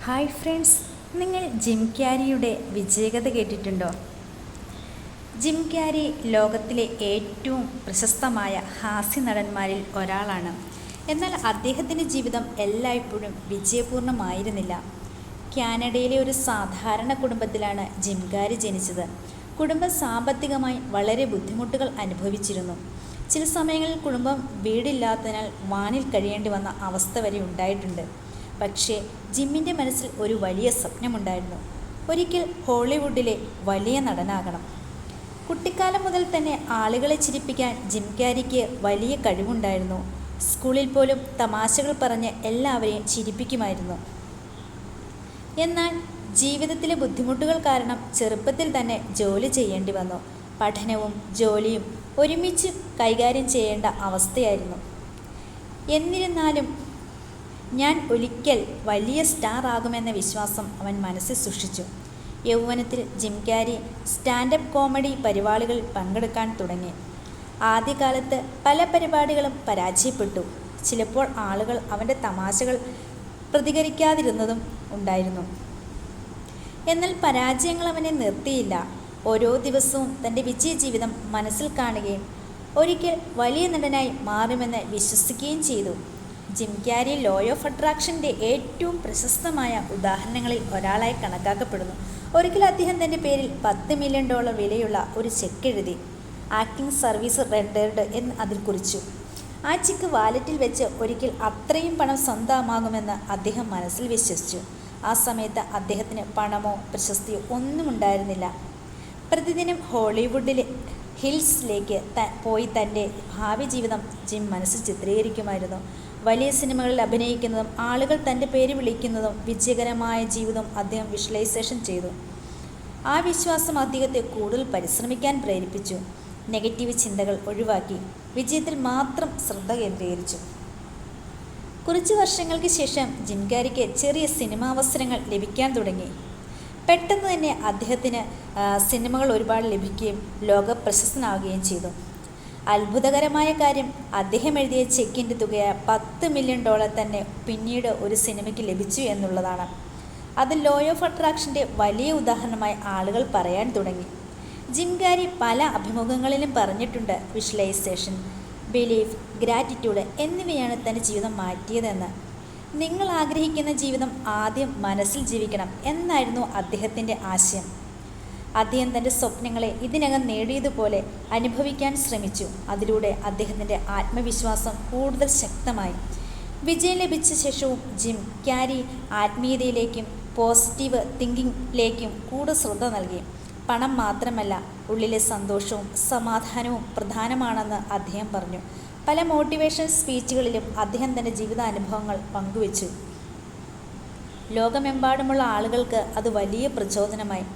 Hi friends, നിങ്ങൾ Jim ക്യാരിയുടെ വിജയകഥ കേട്ടിട്ടുണ്ടോ? ജിം ക്യാരി ലോകത്തിലെ ഏറ്റവും പ്രശസ്തമായ ഹാസ്യ നടന്മാരിൽ ഒരാളാണ്. എന്നാൽ അദ്ദേഹത്തിൻ്റെ ജീവിതം എല്ലായ്പ്പോഴും വിജയപൂർണ്ണമായിരുന്നില്ല. കാനഡയിലെ ഒരു സാധാരണ കുടുംബത്തിലാണ് ജിം ക്യാരി ജനിച്ചത്. കുടുംബം സാമ്പത്തികമായി വളരെ ബുദ്ധിമുട്ടുകൾ അനുഭവിച്ചിരുന്നു. ചില സമയങ്ങളിൽ കുടുംബം വീടില്ലാത്തതിനാൽ വാനിൽ കഴിയേണ്ടി വന്ന അവസ്ഥ വരെ ഉണ്ടായിട്ടുണ്ട്. പക്ഷേ ജിമ്മിൻ്റെ മനസ്സിൽ ഒരു വലിയ സ്വപ്നമുണ്ടായിരുന്നു. ഒരിക്കൽ ഹോളിവുഡിലെ വലിയ നടനാകണം. കുട്ടിക്കാലം മുതൽ തന്നെ ആളുകളെ ചിരിപ്പിക്കാൻ ജിം ക്യാരിക്ക് വലിയ കഴിവുണ്ടായിരുന്നു. സ്കൂളിൽ പോലും തമാശകൾ പറഞ്ഞ് എല്ലാവരെയും ചിരിപ്പിക്കുമായിരുന്നു. എന്നാൽ ജീവിതത്തിലെ ബുദ്ധിമുട്ടുകൾ കാരണം ചെറുപ്പത്തിൽ തന്നെ ജോലി ചെയ്യേണ്ടി വന്നു. പഠനവും ജോലിയും ഒരുമിച്ച് കൈകാര്യം ചെയ്യേണ്ട അവസ്ഥയായിരുന്നു. എന്നിരുന്നാലും ഞാൻ ഒരിക്കൽ വലിയ സ്റ്റാർ ആകുമെന്ന വിശ്വാസം അവൻ മനസ്സിൽ സൂക്ഷിച്ചു. യൗവനത്തിൽ ജിം ക്യാരി സ്റ്റാൻഡപ്പ് കോമഡി പരിപാടികളിൽ പങ്കെടുക്കാൻ തുടങ്ങി. ആദ്യകാലത്ത് പല പരിപാടികളും പരാജയപ്പെട്ടു. ചിലപ്പോൾ ആളുകൾ അവൻ്റെ തമാശകൾ പ്രതികരിക്കാതിരുന്നതും ഉണ്ടായിരുന്നു. എന്നാൽ പരാജയങ്ങൾ അവനെ നിർത്തിയില്ല. ഓരോ ദിവസവും തൻ്റെ വിജയജീവിതം മനസ്സിൽ കാണുകയും ഒരിക്കൽ വലിയ നടനായി മാറുമെന്ന് വിശ്വസിക്കുകയും ചെയ്തു. ജിം ക്യാരി ലോ ഓഫ് അട്രാക്ഷൻ്റെ ഏറ്റവും പ്രശസ്തമായ ഉദാഹരണങ്ങളിൽ ഒരാളായി കണക്കാക്കപ്പെടുന്നു. ഒരിക്കൽ അദ്ദേഹം തൻ്റെ പേരിൽ $10 മില്യൺ വിലയുള്ള ഒരു ചെക്ക് എഴുതി. ആക്ടിംഗ് സർവീസ് റെൻഡേർഡ് എന്ന് അതിൽ കുറിച്ചു. ആ ചെക്ക് വാലറ്റിൽ വെച്ച് ഒരിക്കൽ അത്രയും പണം സ്വന്തമാകുമെന്ന് അദ്ദേഹം മനസ്സിൽ വിശ്വസിച്ചു. ആ സമയത്ത് അദ്ദേഹത്തിന് പണമോ പ്രശസ്തിയോ ഒന്നും ഉണ്ടായിരുന്നില്ല. പ്രതിദിനം ഹോളിവുഡിലെ ഹിൽസിലേക്ക് പോയി തൻ്റെ ഭാവി ജീവിതം ജിം മനസ്സിൽ ചിത്രീകരിക്കുമായിരുന്നു. വലിയ സിനിമകളിൽ അഭിനയിക്കുന്നതും ആളുകൾ തൻ്റെ പേര് വിളിക്കുന്നതും വിജയകരമായ ജീവിതം അദ്ദേഹം വിഷ്വലൈസേഷൻ ചെയ്തു. ആ വിശ്വാസം അദ്ദേഹത്തെ കൂടുതൽ പരിശ്രമിക്കാൻ പ്രേരിപ്പിച്ചു. നെഗറ്റീവ് ചിന്തകൾ ഒഴിവാക്കി വിജയത്തിൽ മാത്രം ശ്രദ്ധ കേന്ദ്രീകരിച്ചു. കുറച്ച് വർഷങ്ങൾക്ക് ശേഷം ജിം ക്യാരിക്ക് ചെറിയ സിനിമാവസരങ്ങൾ ലഭിക്കാൻ തുടങ്ങി. പെട്ടെന്ന് തന്നെ അദ്ദേഹത്തിന് സിനിമകൾ ഒരുപാട് ലഭിക്കുകയും ലോക പ്രശസ്തനാവുകയും ചെയ്തു. അത്ഭുതകരമായ കാര്യം, അദ്ദേഹം എഴുതിയ ചെക്കിൻ്റെ തുകയായ $10 മില്യൺ തന്നെ പിന്നീട് ഒരു സിനിമയ്ക്ക് ലഭിച്ചു എന്നുള്ളതാണ്. അത് ലോ ഓഫ് അട്രാക്ഷൻ്റെ വലിയ ഉദാഹരണമായി ആളുകൾ പറയാൻ തുടങ്ങി. ജിം ക്യാരി പല അഭിമുഖങ്ങളിലും പറഞ്ഞിട്ടുണ്ട്, വിഷ്വലൈസേഷൻ, ബിലീഫ്, ഗ്രാറ്റിറ്റ്യൂഡ് എന്നിവയാണ് തൻ്റെ ജീവിതം മാറ്റിയതെന്ന്. നിങ്ങൾ ആഗ്രഹിക്കുന്ന ജീവിതം ആദ്യം മനസ്സിൽ ജീവിക്കണം എന്നായിരുന്നു അദ്ദേഹത്തിൻ്റെ ആശയം. അദ്ദേഹം തൻ്റെ സ്വപ്നങ്ങളെ ഇതിനകം നേടിയതുപോലെ അനുഭവിക്കാൻ ശ്രമിച്ചു. അതിലൂടെ അദ്ദേഹത്തിൻ്റെ ആത്മവിശ്വാസം കൂടുതൽ ശക്തമായി. വിജയം ലഭിച്ച ശേഷവും ജിം ക്യാരി ആത്മീയതയിലേക്കും പോസിറ്റീവ് തിങ്കിങ്ങിലേക്കും കൂടുതൽ ശ്രദ്ധ നൽകി. പണം മാത്രമല്ല, ഉള്ളിലെ സന്തോഷവും സമാധാനവും പ്രധാനമാണെന്ന് അദ്ദേഹം പറഞ്ഞു. പല മോട്ടിവേഷൻ സ്പീച്ചുകളിലും അദ്ദേഹം തൻ്റെ ജീവിതാനുഭവങ്ങൾ പങ്കുവച്ചു. ലോകമെമ്പാടുമുള്ള ആളുകൾക്ക് അത് വലിയ പ്രചോദനമായി.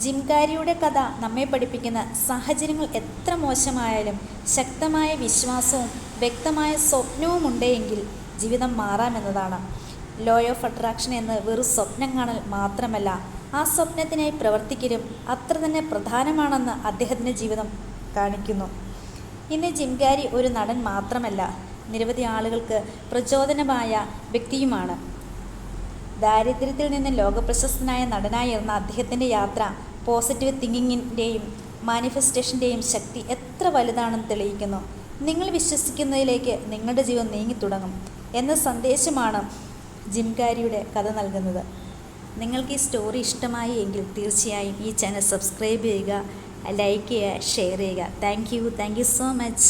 ജിം ക്യാരിയുടെ കഥ നമ്മെ പഠിപ്പിക്കുന്ന സാഹചര്യങ്ങൾ എത്ര മോശമായാലും ശക്തമായ വിശ്വാസവും വ്യക്തമായ സ്വപ്നവും ഉണ്ടെങ്കിൽ ജീവിതം മാറാമെന്നതാണ്. ലോ ഓഫ് അട്രാക്ഷൻ എന്ന് വെറും സ്വപ്നം കാണൽ മാത്രമല്ല, ആ സ്വപ്നത്തിനായി പ്രവർത്തിക്കലും അത്ര തന്നെ പ്രധാനമാണെന്ന് അദ്ദേഹത്തിൻ്റെ ജീവിതം കാണിക്കുന്നു. ഇന്ന് ജിം ക്യാരി ഒരു നടൻ മാത്രമല്ല, നിരവധി ആളുകൾക്ക് പ്രചോദനമായ വ്യക്തിയുമാണ്. ദാരിദ്ര്യത്തിൽ നിന്ന് ലോകപ്രശസ്തനായ നടനായിരുന്ന അദ്ദേഹത്തിൻ്റെ യാത്ര പോസിറ്റീവ് തിങ്കിങ്ങിൻ്റെയും മാനിഫെസ്റ്റേഷൻ്റെയും ശക്തി എത്ര വലുതാണെന്ന് തെളിയിക്കുന്നു. നിങ്ങൾ വിശ്വസിക്കുന്നതിലേക്ക് നിങ്ങളുടെ ജീവിതം നീങ്ങിത്തുടങ്ങും എന്ന സന്ദേശമാണ് ജിം ക്യാരിയുടെ കഥ നൽകുന്നത്. നിങ്ങൾക്ക് ഈ സ്റ്റോറി ഇഷ്ടമായി എങ്കിൽ തീർച്ചയായും ഈ ചാനൽ സബ്സ്ക്രൈബ് ചെയ്യുക, ലൈക്ക് ചെയ്യുക, ഷെയർ ചെയ്യുക. Thank you so much.